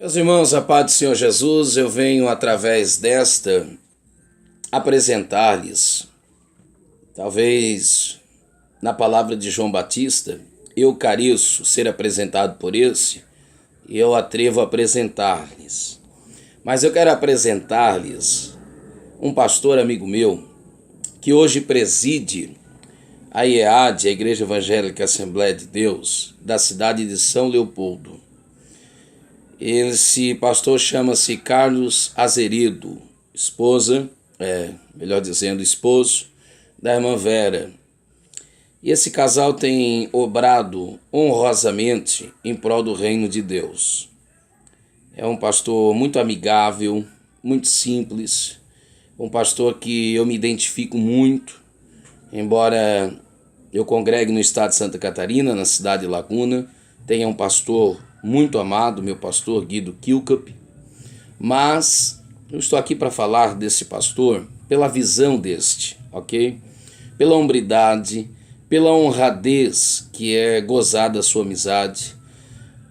Meus irmãos, a paz do Senhor Jesus, eu venho através desta apresentar-lhes, talvez na palavra de João Batista, eu careço ser apresentado por esse, e eu atrevo a apresentar-lhes. Mas eu quero apresentar-lhes um pastor amigo meu, que hoje preside a IEAD, a Igreja Evangélica Assembleia de Deus, da cidade de São Leopoldo. Esse pastor chama-se Carlos Azeredo, esposo da irmã Vera. E esse casal tem obrado honrosamente em prol do reino de Deus. É um pastor muito amigável, muito simples, um pastor que eu me identifico muito, embora eu congregue no estado de Santa Catarina, na cidade de Laguna, tenha um pastor muito amado, meu pastor Guido Kilcup, mas eu estou aqui para falar desse pastor pela visão deste, ok? Pela hombridade, pela honradez que é gozada a sua amizade.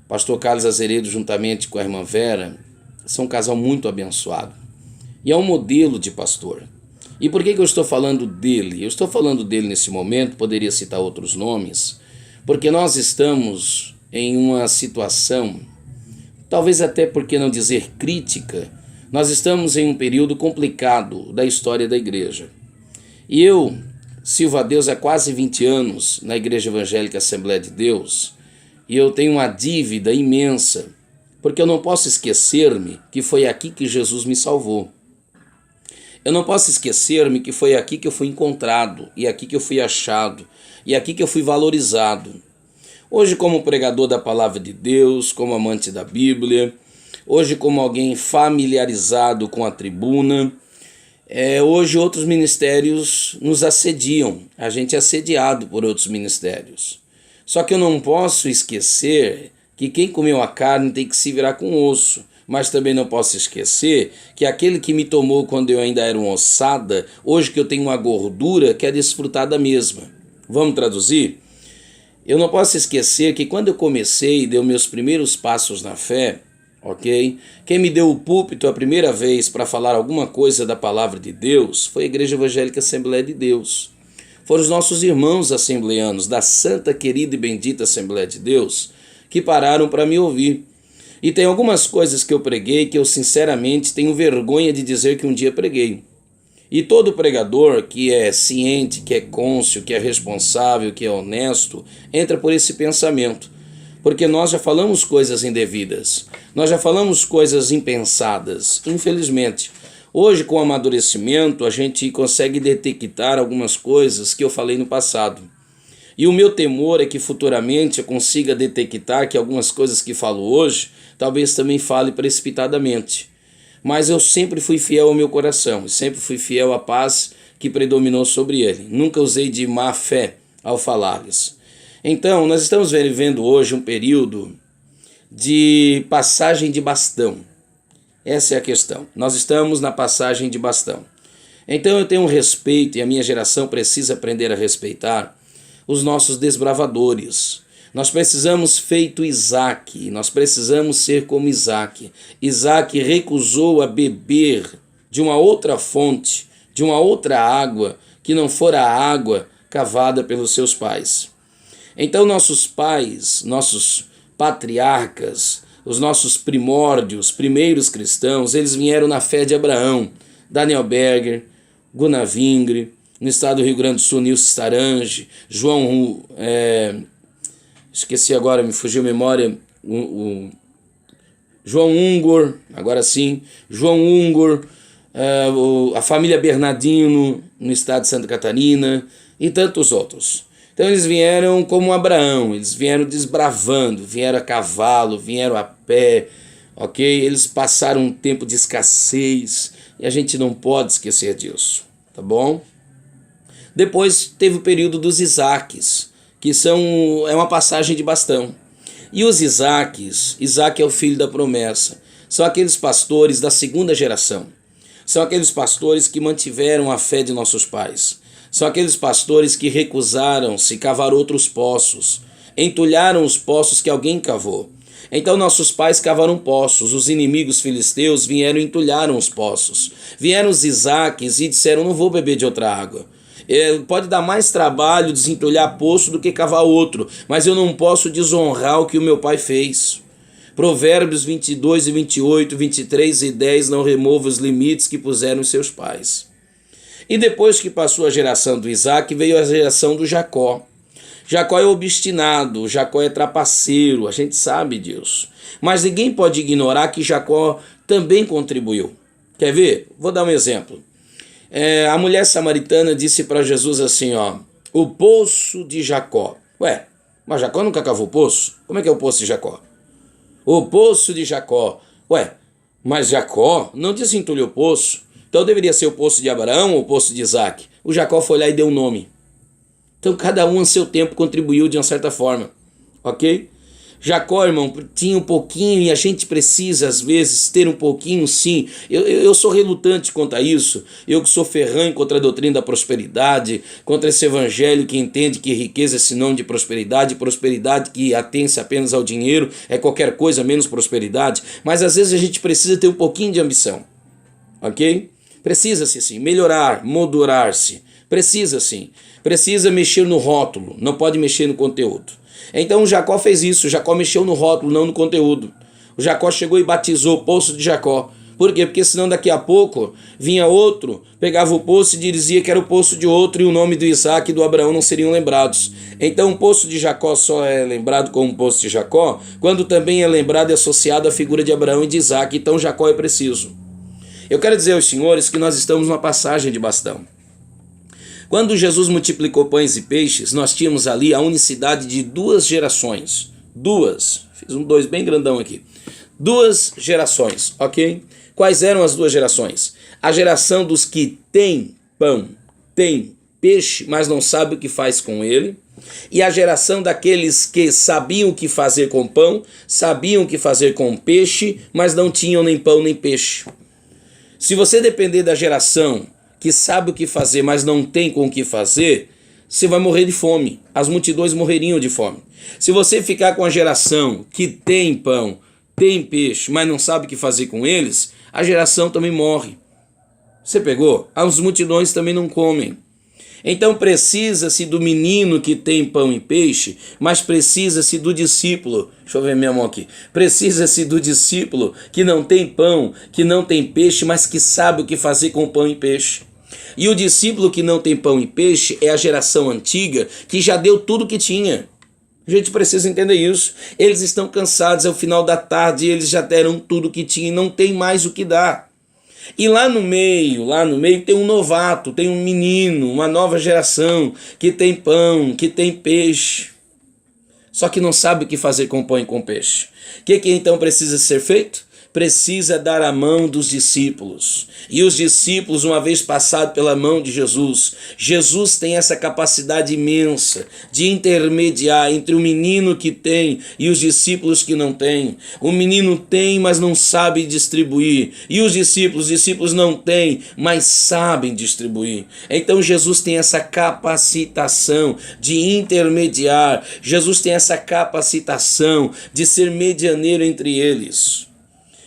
Pastor Carlos Azeredo, juntamente com a irmã Vera, são um casal muito abençoado. E é um modelo de pastor. E por que eu estou falando dele? Eu estou falando dele nesse momento, poderia citar outros nomes, porque nós estamos em uma situação, talvez até por que não dizer crítica, nós estamos em um período complicado da história da igreja. E eu sirvo a Deus há quase 20 anos na Igreja Evangélica Assembleia de Deus, e eu tenho uma dívida imensa, porque eu não posso esquecer-me que foi aqui que Jesus me salvou. Eu não posso esquecer-me que foi aqui que eu fui encontrado, e aqui que eu fui achado, e aqui que eu fui valorizado. Hoje, como pregador da palavra de Deus, como amante da Bíblia, hoje como alguém familiarizado com a tribuna, hoje outros ministérios nos assediam, a gente é assediado por outros ministérios. Só que eu não posso esquecer que quem comeu a carne tem que se virar com osso, mas também não posso esquecer que aquele que me tomou quando eu ainda era uma ossada, hoje que eu tenho uma gordura, quer desfrutar da mesma. Vamos traduzir? Eu não posso esquecer que quando eu comecei e dei meus primeiros passos na fé, ok? Quem me deu o púlpito a primeira vez para falar alguma coisa da palavra de Deus foi a Igreja Evangélica Assembleia de Deus. Foram os nossos irmãos assembleanos da santa, querida e bendita Assembleia de Deus que pararam para me ouvir. E tem algumas coisas que eu preguei que eu sinceramente tenho vergonha de dizer que um dia preguei. E todo pregador que é ciente, que é cônscio, que é responsável, que é honesto, entra por esse pensamento. Porque nós já falamos coisas indevidas, nós já falamos coisas impensadas, infelizmente. Hoje, com o amadurecimento, a gente consegue detectar algumas coisas que eu falei no passado. E o meu temor é que futuramente eu consiga detectar que algumas coisas que falo hoje, talvez também fale precipitadamente. Mas eu sempre fui fiel ao meu coração, sempre fui fiel à paz que predominou sobre ele. Nunca usei de má fé ao falar-lhes. Então, nós estamos vivendo hoje um período de passagem de bastão. Essa é a questão. Nós estamos na passagem de bastão. Então eu tenho um respeito, e a minha geração precisa aprender a respeitar os nossos desbravadores. Nós precisamos feito Isaac, nós precisamos ser como Isaac. Isaac recusou a beber de uma outra fonte, de uma outra água, que não fora a água cavada pelos seus pais. Então nossos pais, nossos patriarcas, os nossos primórdios, primeiros cristãos, eles vieram na fé de Abraão, Daniel Berger, Gunnar Vingre, no estado do Rio Grande do Sul, Nilce Starange, esqueci agora, me fugiu a memória, João Ungor, agora sim, João Ungor, a família Bernardino, no estado de Santa Catarina, e tantos outros. Então eles vieram como Abraão, eles vieram desbravando, vieram a cavalo, vieram a pé, ok? Eles passaram um tempo de escassez, e a gente não pode esquecer disso, tá bom? Depois teve o período dos Isaques, que é uma passagem de bastão. E os Isaques, Isaque é o filho da promessa, são aqueles pastores da segunda geração. São aqueles pastores que mantiveram a fé de nossos pais. São aqueles pastores que recusaram-se cavar outros poços, entulharam os poços que alguém cavou. Então nossos pais cavaram poços, os inimigos filisteus vieram e entulharam os poços. Vieram os Isaques e disseram, não vou beber de outra água. Pode dar mais trabalho desentulhar poço do que cavar outro, mas eu não posso desonrar o que o meu pai fez. Provérbios 22 e 28, 23 e 10, não remova os limites que puseram os seus pais. E depois que passou a geração do Isaque, veio a geração do Jacó. Jacó é obstinado, Jacó é trapaceiro, a gente sabe disso. Mas ninguém pode ignorar que Jacó também contribuiu. Quer ver? Vou dar um exemplo. A mulher samaritana disse para Jesus assim, o poço de Jacó. Ué, mas Jacó nunca cavou poço? Como é que é o poço de Jacó? O poço de Jacó. Ué, mas Jacó não desentulhou o poço. Então deveria ser o poço de Abraão ou o poço de Isaque. O Jacó foi lá e deu um nome. Então cada um a seu tempo contribuiu de uma certa forma. Ok? Jacó, irmão, tinha um pouquinho e a gente precisa às vezes ter um pouquinho sim. Eu sou relutante quanto a isso. Eu que sou ferranho contra a doutrina da prosperidade, contra esse evangelho que entende que riqueza é sinônimo de prosperidade, prosperidade que atém-se apenas ao dinheiro é qualquer coisa menos prosperidade. Mas às vezes a gente precisa ter um pouquinho de ambição. Ok? Precisa-se sim, melhorar, moldurar-se. Precisa sim. Precisa mexer no rótulo, não pode mexer no conteúdo. Então Jacó fez isso, Jacó mexeu no rótulo, não no conteúdo. O Jacó chegou e batizou o poço de Jacó. Por quê? Porque senão daqui a pouco vinha outro, pegava o poço e dizia que era o poço de outro e o nome do Isaque e do Abraão não seriam lembrados. Então o poço de Jacó só é lembrado como poço de Jacó quando também é lembrado e associado à figura de Abraão e de Isaque. Então Jacó é preciso. Eu quero dizer aos senhores que nós estamos numa passagem de bastão. Quando Jesus multiplicou pães e peixes, nós tínhamos ali a unicidade de duas gerações. Fiz um 2 bem grandão aqui. 2 gerações, ok? Quais eram as 2 gerações? A geração dos que têm pão, têm peixe, mas não sabe o que faz com ele. E a geração daqueles que sabiam o que fazer com pão, sabiam o que fazer com peixe, mas não tinham nem pão nem peixe. Se você depender da geração que sabe o que fazer, mas não tem com o que fazer, você vai morrer de fome. As multidões morreriam de fome. Se você ficar com a geração que tem pão, tem peixe, mas não sabe o que fazer com eles, a geração também morre. Você pegou? As multidões também não comem. Então precisa-se do menino que tem pão e peixe, mas precisa-se do discípulo. Deixa eu ver minha mão aqui. Precisa-se do discípulo que não tem pão, que não tem peixe, mas que sabe o que fazer com pão e peixe. E o discípulo que não tem pão e peixe é a geração antiga que já deu tudo que tinha. A gente precisa entender isso. Eles estão cansados, é o final da tarde, eles já deram tudo que tinha e não tem mais o que dar. E lá no meio tem um novato, tem um menino, uma nova geração que tem pão, que tem peixe. Só que não sabe o que fazer com pão e com peixe. O que então precisa ser feito? Precisa dar a mão dos discípulos. E os discípulos, uma vez passado pela mão de Jesus, Jesus tem essa capacidade imensa de intermediar entre o menino que tem e os discípulos que não têm. O menino tem, mas não sabe distribuir. E os discípulos não têm, mas sabem distribuir. Então Jesus tem essa capacitação de intermediar. Jesus tem essa capacitação de ser medianeiro entre eles.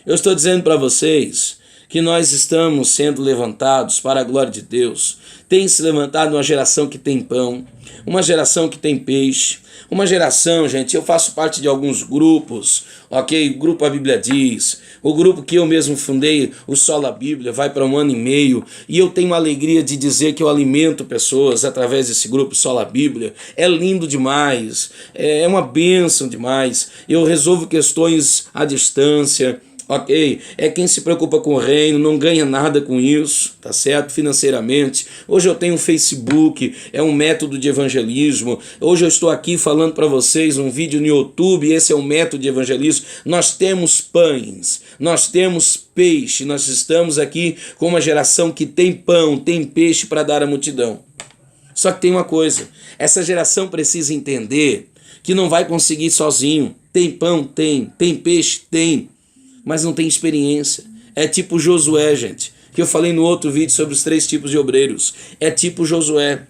Eu estou dizendo para vocês que nós estamos sendo levantados para a glória de Deus. Tem se levantado uma geração que tem pão, uma geração que tem peixe, uma geração, gente, eu faço parte de alguns grupos, ok? O grupo A Bíblia Diz, o grupo que eu mesmo fundei, o Sola Bíblia, vai para 1 ano e meio, e eu tenho a alegria de dizer que eu alimento pessoas através desse grupo Sola Bíblia. É lindo demais, é uma bênção demais. Eu resolvo questões à distância. Ok, é quem se preocupa com o reino, não ganha nada com isso, tá certo? Financeiramente. Hoje eu tenho um Facebook, é um método de evangelismo. Hoje eu estou aqui falando para vocês um vídeo no YouTube, esse é um método de evangelismo. Nós temos pães, nós temos peixe, nós estamos aqui com uma geração que tem pão, tem peixe para dar à multidão. Só que tem uma coisa, essa geração precisa entender que não vai conseguir sozinho. Tem pão? Tem peixe? Tem. Mas não tem experiência. É tipo Josué, gente, que eu falei no outro vídeo sobre os 3 tipos de obreiros. É tipo Josué.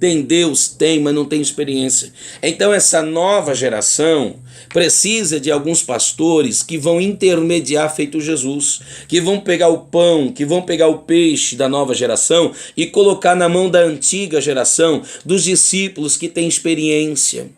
Tem Deus? Tem, mas não tem experiência. Então essa nova geração precisa de alguns pastores que vão intermediar feito Jesus, que vão pegar o pão, que vão pegar o peixe da nova geração e colocar na mão da antiga geração, dos discípulos que têm experiência,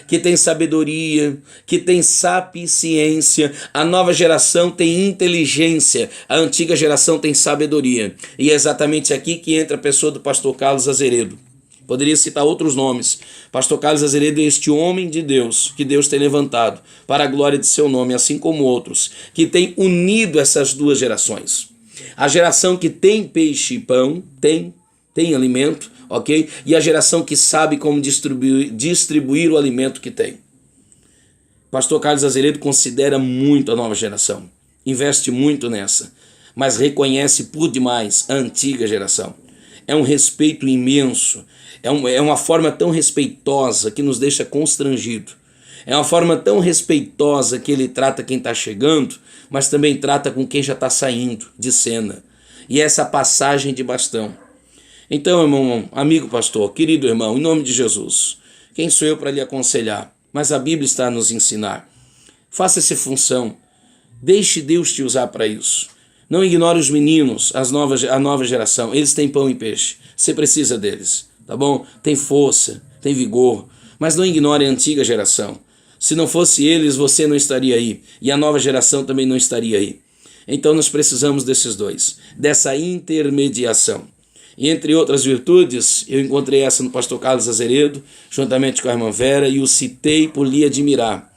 que tem sabedoria, que tem sapiência. A nova geração tem inteligência, a antiga geração tem sabedoria. E é exatamente aqui que entra a pessoa do pastor Carlos Azeredo. Poderia citar outros nomes. Pastor Carlos Azeredo é este homem de Deus que Deus tem levantado para a glória de seu nome, assim como outros, que tem unido essas duas gerações. A geração que tem peixe e pão, tem alimento, ok? E a geração que sabe como distribuir o alimento que tem. Pastor Carlos Azeredo considera muito a nova geração, investe muito nessa, mas reconhece por demais a antiga geração. É um respeito imenso, é uma forma tão respeitosa que nos deixa constrangido. É uma forma tão respeitosa que ele trata quem está chegando, mas também trata com quem já está saindo de cena. E essa passagem de bastão. Então, irmão, amigo pastor, querido irmão, em nome de Jesus, quem sou eu para lhe aconselhar? Mas a Bíblia está a nos ensinar. Faça essa função, deixe Deus te usar para isso. Não ignore os meninos, a nova geração, eles têm pão e peixe, você precisa deles, tá bom? Tem força, tem vigor, mas não ignore a antiga geração. Se não fosse eles, você não estaria aí, e a nova geração também não estaria aí. Então nós precisamos desses dois, dessa intermediação. E entre outras virtudes, eu encontrei essa no pastor Carlos Azeredo, juntamente com a irmã Vera, e o citei por lhe admirar.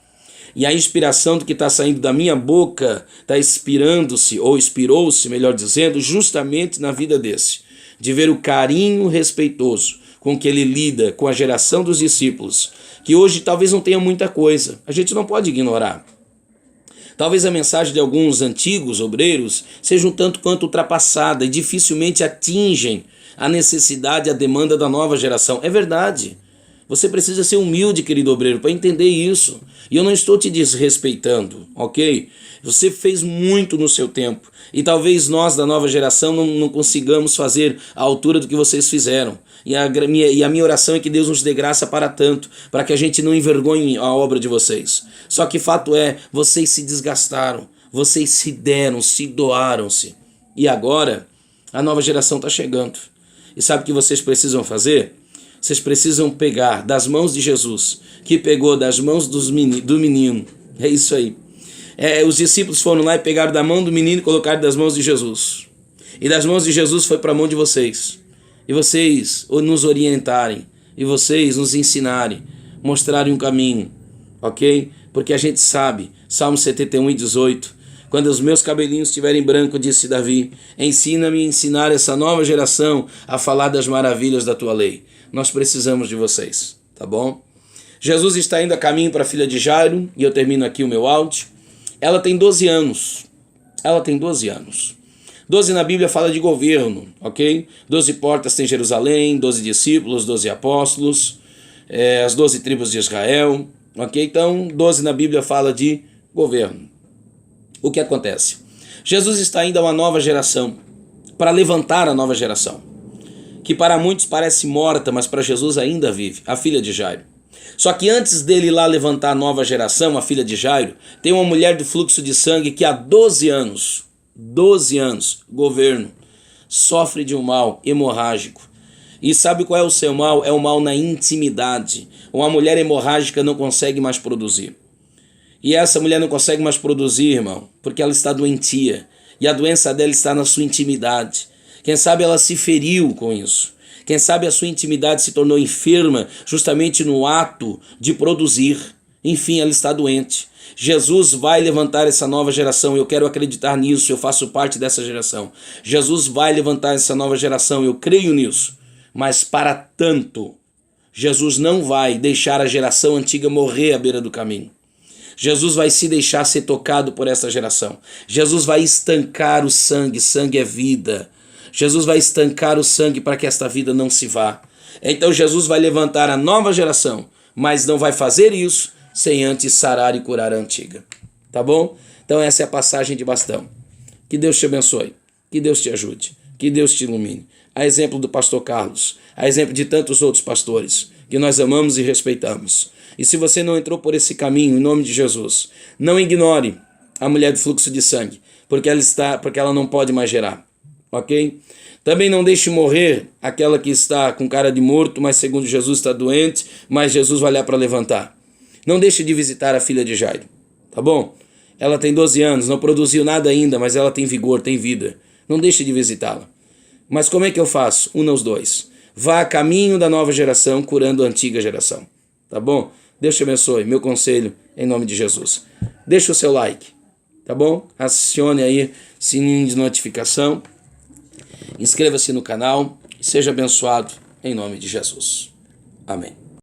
E a inspiração do que está saindo da minha boca está inspirando-se, ou inspirou-se, melhor dizendo, justamente na vida desse. De ver o carinho respeitoso com que ele lida com a geração dos discípulos, que hoje talvez não tenha muita coisa. A gente não pode ignorar. Talvez a mensagem de alguns antigos obreiros seja um tanto quanto ultrapassada e dificilmente atingem a necessidade, a demanda da nova geração. É verdade. Você precisa ser humilde, querido obreiro, para entender isso. E eu não estou te desrespeitando, ok? Você fez muito no seu tempo. E talvez nós, da nova geração, não consigamos fazer a altura do que vocês fizeram. E a minha oração é que Deus nos dê graça para tanto, para que a gente não envergonhe a obra de vocês. Só que fato é, vocês se desgastaram, vocês se deram, se doaram-se. E agora, a nova geração está chegando. E sabe o que vocês precisam fazer? Vocês precisam pegar das mãos de Jesus, que pegou das mãos do menino. É isso aí. Os discípulos foram lá e pegaram da mão do menino e colocaram das mãos de Jesus. E das mãos de Jesus foi para a mão de vocês. E vocês nos orientarem. E vocês nos ensinarem. Mostrarem um caminho. Ok? Porque a gente sabe. Salmo 71:18. Quando os meus cabelinhos estiverem branco, disse Davi, ensina-me a ensinar essa nova geração a falar das maravilhas da tua lei. Nós precisamos de vocês, tá bom? Jesus está indo a caminho para a filha de Jairo, e eu termino aqui o meu áudio. Ela tem 12 anos. 12 na Bíblia fala de governo, ok? 12 portas tem Jerusalém, 12 discípulos, 12 apóstolos, as 12 tribos de Israel, ok? Então, 12 na Bíblia fala de governo. O que acontece? Jesus está indo a uma nova geração, para levantar a nova geração, que para muitos parece morta, mas para Jesus ainda vive, a filha de Jairo. Só que antes dele ir lá levantar a nova geração, a filha de Jairo, tem uma mulher do fluxo de sangue que há 12 anos, governo, sofre de um mal hemorrágico. E sabe qual é o seu mal? É o mal na intimidade. Uma mulher hemorrágica não consegue mais produzir. E essa mulher não consegue mais produzir, irmão, porque ela está doentia. E a doença dela está na sua intimidade. Quem sabe ela se feriu com isso. Quem sabe a sua intimidade se tornou enferma justamente no ato de produzir. Enfim, ela está doente. Jesus vai levantar essa nova geração. Eu quero acreditar nisso. Eu faço parte dessa geração. Jesus vai levantar essa nova geração. Eu creio nisso. Mas para tanto, Jesus não vai deixar a geração antiga morrer à beira do caminho. Jesus vai se deixar ser tocado por essa geração. Jesus vai estancar o sangue. Sangue é vida. Jesus vai estancar o sangue para que esta vida não se vá. Então Jesus vai levantar a nova geração, mas não vai fazer isso sem antes sarar e curar a antiga. Tá bom? Então essa é a passagem de bastão. Que Deus te abençoe. Que Deus te ajude. Que Deus te ilumine. A exemplo do pastor Carlos, a exemplo de tantos outros pastores que nós amamos e respeitamos. E se você não entrou por esse caminho, em nome de Jesus, não ignore a mulher do fluxo de sangue, porque ela não pode mais gerar, ok? Também não deixe morrer aquela que está com cara de morto, mas segundo Jesus está doente, mas Jesus vai lá para levantar. Não deixe de visitar a filha de Jairo, tá bom? Ela tem 12 anos, não produziu nada ainda, mas ela tem vigor, tem vida. Não deixe de visitá-la. Mas como é que eu faço? Una os dois. Vá a caminho da nova geração, curando a antiga geração. Tá bom? Deus te abençoe. Meu conselho, em nome de Jesus. Deixa o seu like, tá bom? Acione aí sininho de notificação. Inscreva-se no canal e seja abençoado em nome de Jesus. Amém.